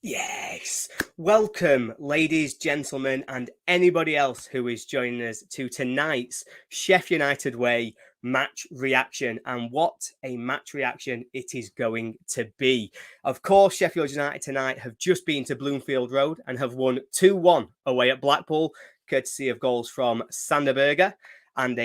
Yes. Welcome, ladies, gentlemen, and anybody else who is joining us to tonight's Sheffield United Way match reaction. And what a match reaction it is going to be. Of course, Sheffield United tonight have just been to Bloomfield Road and have won 2-1 away at Blackpool, courtesy of goals from Sanderberger and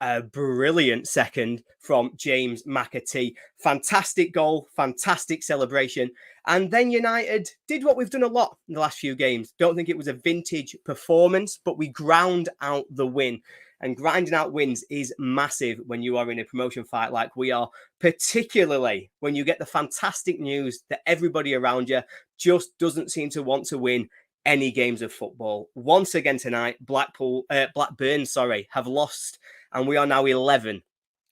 a brilliant second from James McAtee. Fantastic goal, fantastic celebration. And then United did what we've done a lot in the last few games. Don't think it was a vintage performance, but we ground out the win. And grinding out wins is massive when you are in a promotion fight like we are, particularly when you get the fantastic news that everybody around you just doesn't seem to want to win any games of football. Once again tonight, Blackburn, have lost, and we are now 11,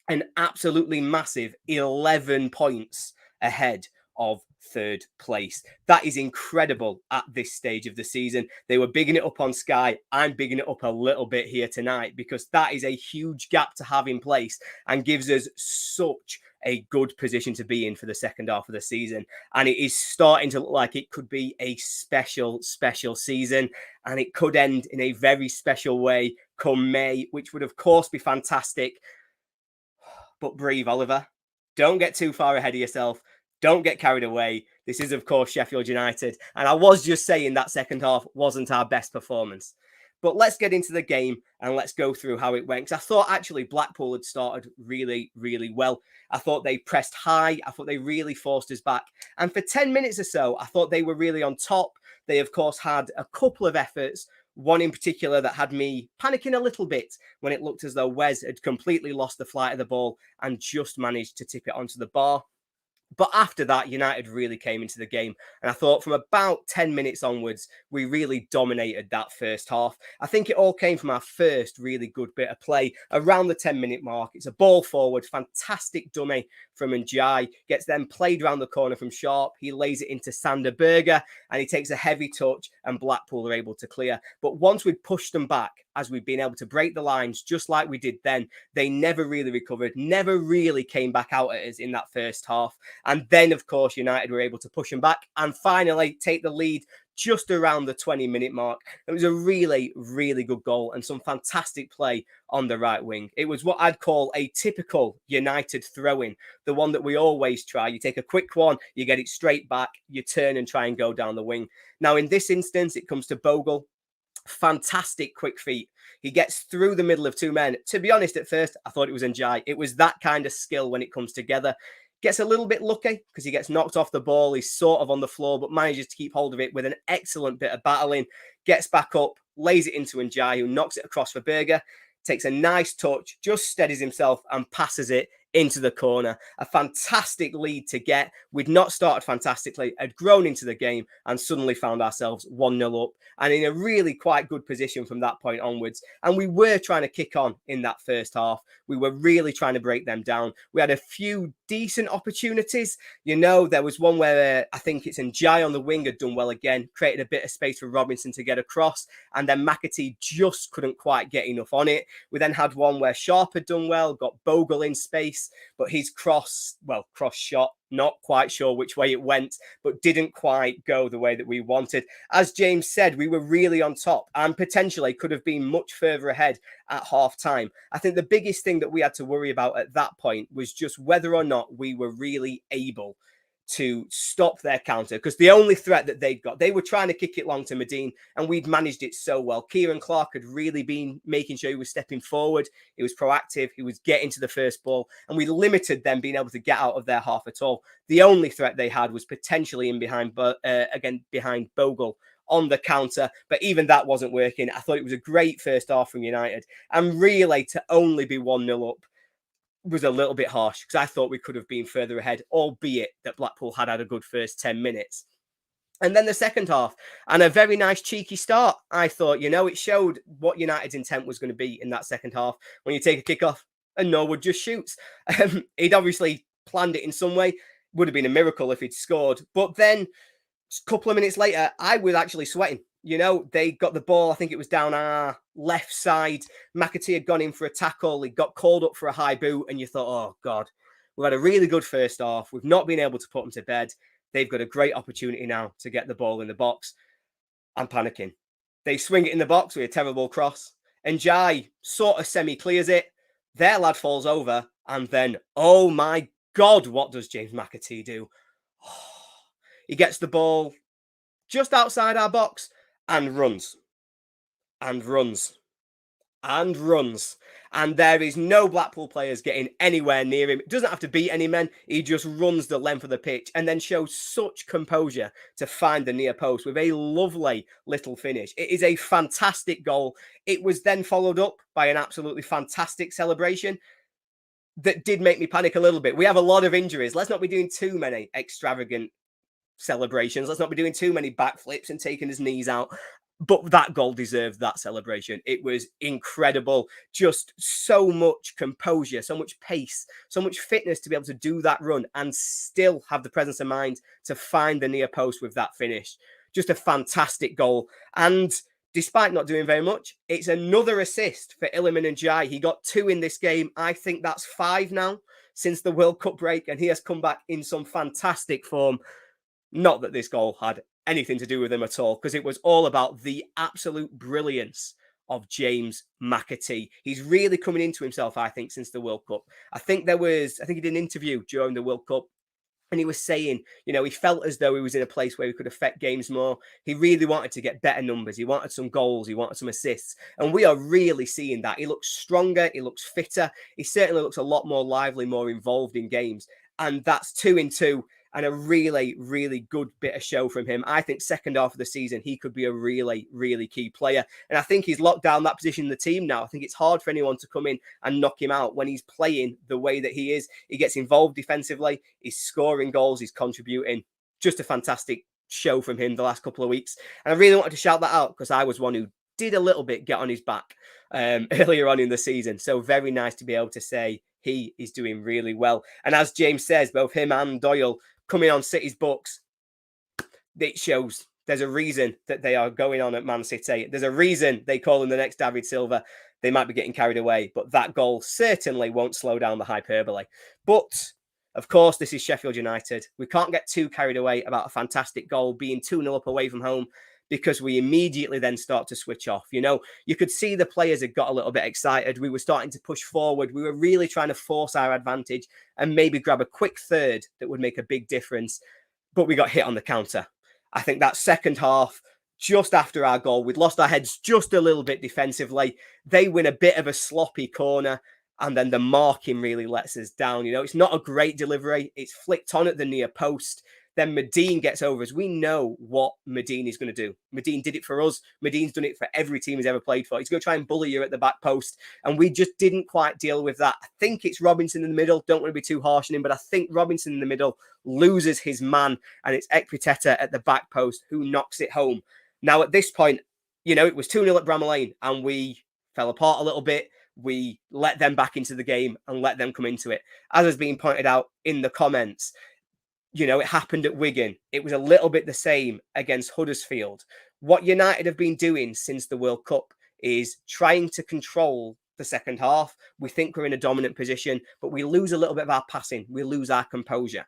an absolutely massive 11 points ahead of third place. That is incredible at this stage of the season. They were bigging it up on Sky. I'm bigging it up a little bit here tonight because that is a huge gap to have in place and gives us such a good position to be in for the second half of the season. And it is starting to look like it could be a special season, and it could end in a very special way come May, which would of course be fantastic. But breathe, Oliver. Don't get too far ahead of yourself. Don't get carried away. This is, of course, Sheffield United. And I was just saying that second half wasn't our best performance. But let's get into the game and let's go through how it went. Because I thought actually Blackpool had started really well. I thought they pressed high. I thought they really forced us back. And for 10 minutes or so, I thought they were really on top. They, of course, had a couple of efforts. One in particular that had me panicking a little bit when it looked as though Wes had completely lost the flight of the ball and just managed to tip it onto the bar. But after that, United really came into the game. And I thought from about 10 minutes onwards, we really dominated that first half. I think it all came from our first really good bit of play around the 10-minute mark. It's a ball forward, fantastic dummy from Njai. Gets then played around the corner from Sharp. He lays it into Sanderberger and he takes a heavy touch and Blackpool are able to clear. But once we'd pushed them back, as we've been able to break the lines just like we did then, they never really recovered, never really came back out at us in that first half. And then, of course, United were able to push them back and finally take the lead just around the 20-minute mark. It was a really good goal and some fantastic play on the right wing. It was what I'd call a typical United throw-in, the one that we always try. You take a quick one, you get it straight back, you turn and try and go down the wing. Now, in this instance, it comes to Bogle. Fantastic quick feet. He gets through the middle of two men. To be honest, at first, I thought it was Njai. It was that kind of skill when it comes together. Gets a little bit lucky because he gets knocked off the ball. He's sort of on the floor, but manages to keep hold of it with an excellent bit of battling. Gets back up, lays it into Njai, who knocks it across for Berger. Takes a nice touch, just steadies himself and passes it into the corner. A fantastic lead to get. We'd not started fantastically, had grown into the game and suddenly found ourselves 1-0 up and in a really quite good position from that point onwards. And we were trying to kick on in that first half. We were really trying to break them down. We had a few decent opportunities. You know, there was one where I think it's Njai on the wing had done well again, created a bit of space for Robinson to get across, and then McAtee just couldn't quite get enough on it. We then had one where Sharp had done well, got Bogle in space, but his cross shot, not quite sure which way it went, but didn't quite go the way that we wanted. As James said, we were really on top and potentially could have been much further ahead at half time. I think the biggest thing that we had to worry about at that point was just whether or not we were really able to stop their counter, because the only threat that they'd got, they were trying to kick it long to Medine and we'd managed it so well. Kieran Clark had really been making sure he was stepping forward, he was proactive, he was getting to the first ball, and we limited them being able to get out of their half at all. The only threat they had was potentially in behind Bogle on the counter, but even that wasn't working. I thought it was a great first half from United, and really to only be 1-0 up was a little bit harsh because I thought we could have been further ahead, albeit that Blackpool had a good first 10 minutes. And then the second half, and a very nice cheeky start. I thought, it showed what United's intent was going to be in that second half. When you take a kickoff and Norwood just shoots. He'd obviously planned it in some way. Would have been a miracle if he'd scored. But then a couple of minutes later, I was actually sweating. They got the ball, I think it was down our left side. McAtee had gone in for a tackle. He got called up for a high boot. And you thought, oh, God, we've had a really good first half. We've not been able to put them to bed. they've got a great opportunity now to get the ball in the box. I'm panicking. They swing it in the box with a terrible cross. And Jai sort of semi-clears it. Their lad falls over. And then, oh my God, what does James McAtee do? He gets the ball just outside our box and runs. And runs. And runs. And there is no Blackpool players getting anywhere near him. It doesn't have to beat any men. He just runs the length of the pitch and then shows such composure to find the near post with a lovely little finish. It is a fantastic goal. It was then followed up by an absolutely fantastic celebration that did make me panic a little bit. We have a lot of injuries. Let's not be doing too many extravagant celebrations. Let's not be doing too many backflips and taking his knees out. But that goal deserved that celebration. It was incredible. Just so much composure, so much pace, so much fitness to be able to do that run and still have the presence of mind to find the near post with that finish. Just a fantastic goal. And despite not doing very much, it's another assist for Iliman Ndiaye. He got 2 in this game. I think that's 5 now since the World Cup break, and he has come back in some fantastic form. Not that this goal had anything to do with him at all, because it was all about the absolute brilliance of James McAtee. He's really coming into himself, I think, since the World Cup. I think he did an interview during the World Cup, and he was saying, he felt as though he was in a place where he could affect games more. He really wanted to get better numbers. He wanted some goals. He wanted some assists. And we are really seeing that. He looks stronger. He looks fitter. He certainly looks a lot more lively, more involved in games. And that's 2 in 2. And a really, really good bit of show from him. I think second half of the season, he could be a really, really key player. And I think he's locked down that position in the team now. I think it's hard for anyone to come in and knock him out when he's playing the way that he is. He gets involved defensively. He's scoring goals. He's contributing. Just a fantastic show from him the last couple of weeks. And I really wanted to shout that out because I was one who did a little bit get on his back earlier on in the season. So very nice to be able to say he is doing really well. And as James says, both him and Doyle coming on City's books, it shows there's a reason that they are going on at Man City. There's a reason they call him the next David Silva. They might be getting carried away, but that goal certainly won't slow down the hyperbole. But, of course, this is Sheffield United. We can't get too carried away about a fantastic goal being 2-0 up away from home, because we immediately then start to switch off. You could see the players had got a little bit excited. We were starting to push forward. We were really trying to force our advantage and maybe grab a quick third that would make a big difference. But we got hit on the counter. I think that second half, just after our goal, we'd lost our heads just a little bit defensively. They win a bit of a sloppy corner, and then the marking really lets us down. It's not a great delivery. It's flicked on at the near post. Then Medine gets over us. We know what Medine is going to do. Medine did it for us. Medine's done it for every team he's ever played for. He's going to try and bully you at the back post. And we just didn't quite deal with that. I think it's Robinson in the middle. Don't want to be too harsh on him, but I think Robinson in the middle loses his man. And it's Ekpiteta at the back post who knocks it home. Now, at this point, it was 2-0 at Bramall Lane and we fell apart a little bit. We let them back into the game and let them come into it. As has been pointed out in the comments, it happened at Wigan. It was a little bit the same against Huddersfield. What United have been doing since the World Cup is trying to control the second half. We think we're in a dominant position, but we lose a little bit of our passing. We lose our composure.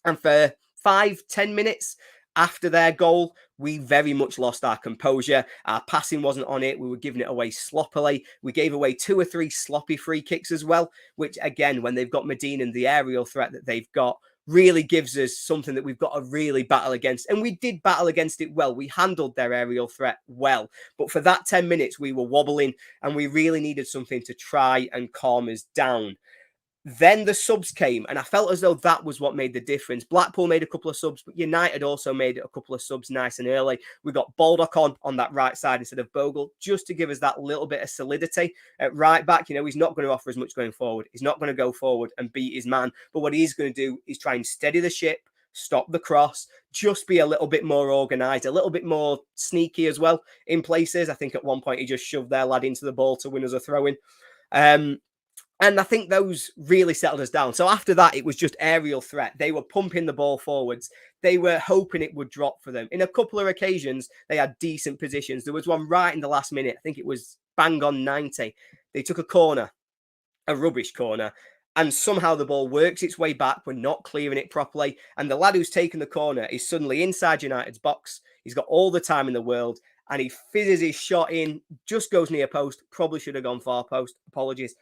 And for 5-10 minutes after their goal, we very much lost our composure. Our passing wasn't on it. We were giving it away sloppily. We gave away 2 or 3 sloppy free kicks as well, which again, when they've got Medine and the aerial threat that they've got, really gives us something that we've got to really battle against. And we did battle against it well. We handled their aerial threat well. But for that 10 minutes, we were wobbling and we really needed something to try and calm us down. Then the subs came, and I felt as though that was what made the difference. Blackpool made a couple of subs, but United also made a couple of subs nice and early. We got Baldock on that right side instead of Bogle, just to give us that little bit of solidity at right back. He's not going to offer as much going forward. He's not going to go forward and beat his man. But what he's going to do is try and steady the ship, stop the cross, just be a little bit more organised, a little bit more sneaky as well in places. I think at one point he just shoved their lad into the ball to win us a throw-in. And I think those really settled us down. So after that, it was just aerial threat. They were pumping the ball forwards. They were hoping it would drop for them. In a couple of occasions, they had decent positions. There was one right in the last minute. I think it was bang on 90. They took a corner, a rubbish corner, and somehow the ball works its way back. We're not clearing it properly. And the lad who's taken the corner is suddenly inside United's box. He's got all the time in the world and he fizzes his shot in, just goes near post. Probably should have gone far post. Apologies.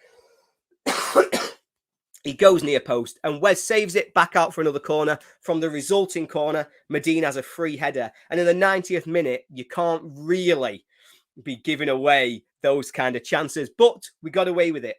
He goes near post and Wes saves it back out for another corner. From the resulting corner, Medina has a free header. And in the 90th minute, you can't really be giving away those kind of chances. But we got away with it.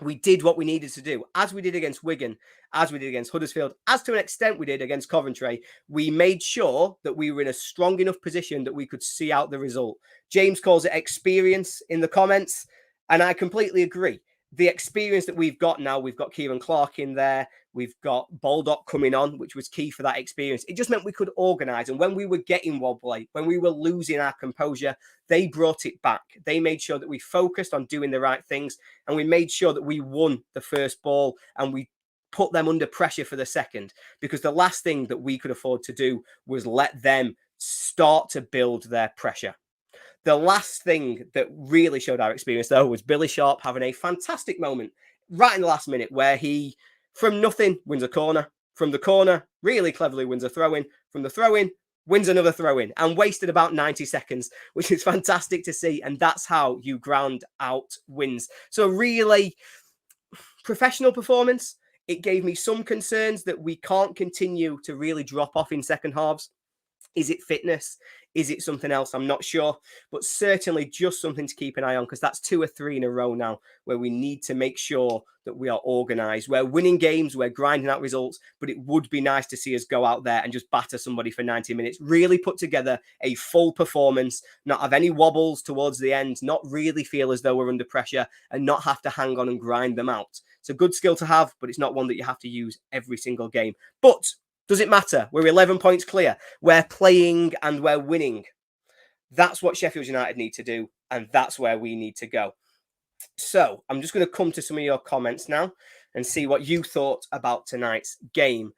We did what we needed to do, as we did against Wigan, as we did against Huddersfield, as to an extent we did against Coventry. We made sure that we were in a strong enough position that we could see out the result. James calls it experience in the comments, and I completely agree. The experience that we've got now, we've got Kieran Clark in there, we've got Baldock coming on, which was key for that experience. It just meant we could organise. And when we were getting wobbly, when we were losing our composure, they brought it back. They made sure that we focused on doing the right things, and we made sure that we won the first ball and we put them under pressure for the second, because the last thing that we could afford to do was let them start to build their pressure. The last thing that really showed our experience, though, was Billy Sharp having a fantastic moment right in the last minute where he, from nothing, wins a corner. From the corner, really cleverly wins a throw-in. From the throw-in, wins another throw-in and wasted about 90 seconds, which is fantastic to see. And that's how you ground out wins. So really professional performance. It gave me some concerns that we can't continue to really drop off in second halves. Is it fitness? Is it something else? I'm not sure, but certainly just something to keep an eye on, because that's 2 or 3 in a row now where we need to make sure that we are organised. We're winning games, we're grinding out results, but it would be nice to see us go out there and just batter somebody for 90 minutes, really put together a full performance, not have any wobbles towards the end, not really feel as though we're under pressure and not have to hang on and grind them out. It's a good skill to have, but it's not one that you have to use every single game. But does it matter? We're 11 points clear. We're playing and we're winning. That's what Sheffield United need to do, and that's where we need to go. So I'm just going to come to some of your comments now and see what you thought about tonight's game.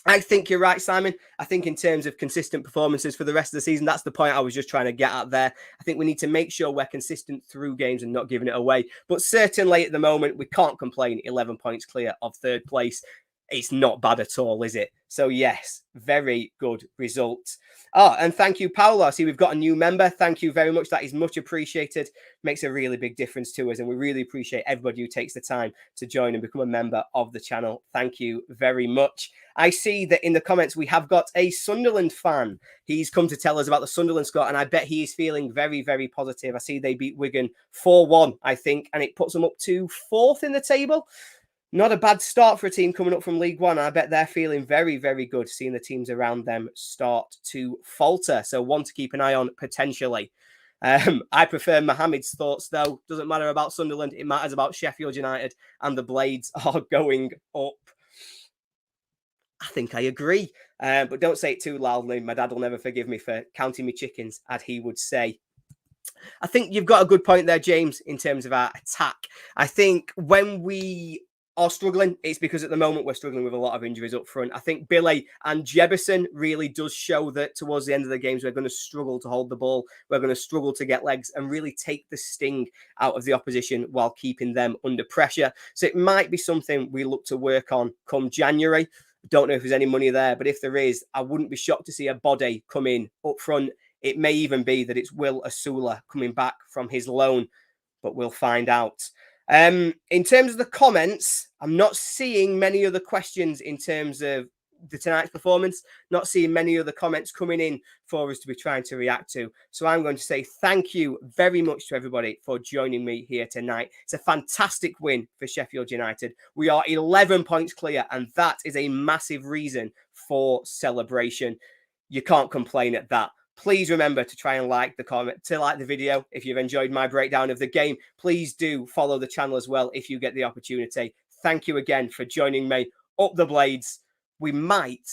I think you're right, Simon. I think in terms of consistent performances for the rest of the season, that's the point I was just trying to get at there. I think we need to make sure we're consistent through games and not giving it away. But certainly at the moment, we can't complain. 11 points clear of third place. It's not bad at all, is it? So yes, very good result. Oh, and thank you, Paolo. I see we've got a new member. Thank you very much. That is much appreciated. Makes a really big difference to us. And we really appreciate everybody who takes the time to join and become a member of the channel. Thank you very much. I see that in the comments, we have got a Sunderland fan. He's come to tell us about the Sunderland score, and I bet he is feeling very, very positive. I see they beat Wigan 4-1, I think, and it puts them up to 4th in the table. Not a bad start for a team coming up from League One. I bet they're feeling very, very good, seeing the teams around them start to falter. So one to keep an eye on potentially. I prefer Mohamed's thoughts, though. Doesn't matter about Sunderland. It matters about Sheffield United, and the Blades are going up. I think I agree. But don't say it too loudly. My dad will never forgive me for counting me chickens, as he would say. I think you've got a good point there, James, in terms of our attack. I think when we are struggling, it's because at the moment we're struggling with a lot of injuries up front. I think Billy and Jebison really does show that towards the end of the games, we're going to struggle to hold the ball. We're going to struggle to get legs and really take the sting out of the opposition while keeping them under pressure. So it might be something we look to work on come January. Don't know if there's any money there, but if there is, I wouldn't be shocked to see a body come in up front. It may even be that it's Will Asula coming back from his loan, but we'll find out. In terms of the comments, I'm not seeing many other questions in terms of tonight's performance, not seeing many other comments coming in for us to be trying to react to. So I'm going to say thank you very much to everybody for joining me here tonight. It's a fantastic win for Sheffield United. We are 11 points clear, and that is a massive reason for celebration. You can't complain at that. Please remember to try and like the video if you've enjoyed my breakdown of the game. Please do follow the channel as well if you get the opportunity. Thank you again for joining me. Up the Blades. We might,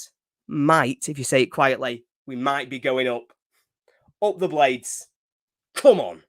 if you say it quietly, we might be going up. Up the Blades. Come on.